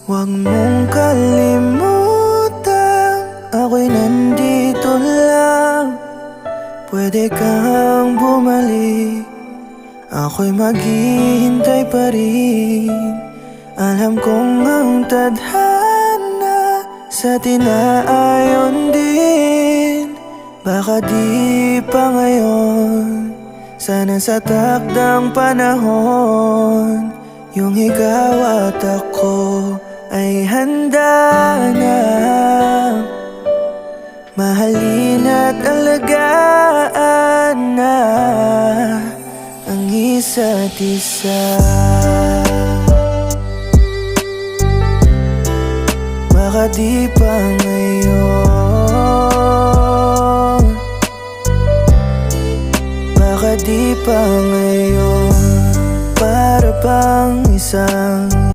Huwag mong kalimutan, ako'y nandito lang. Pwede kang bumalik, ako'y maghihintay pa rin. Alam kong ang tadhana sa tinaayon din. Baka di pa ngayon, sana sa takdang panahon, yung ikaw at ako ay handa na mahalin at alagaan na ang isa't isa. Baka di pa ngayon, baka di pa ngayon. Para bang isang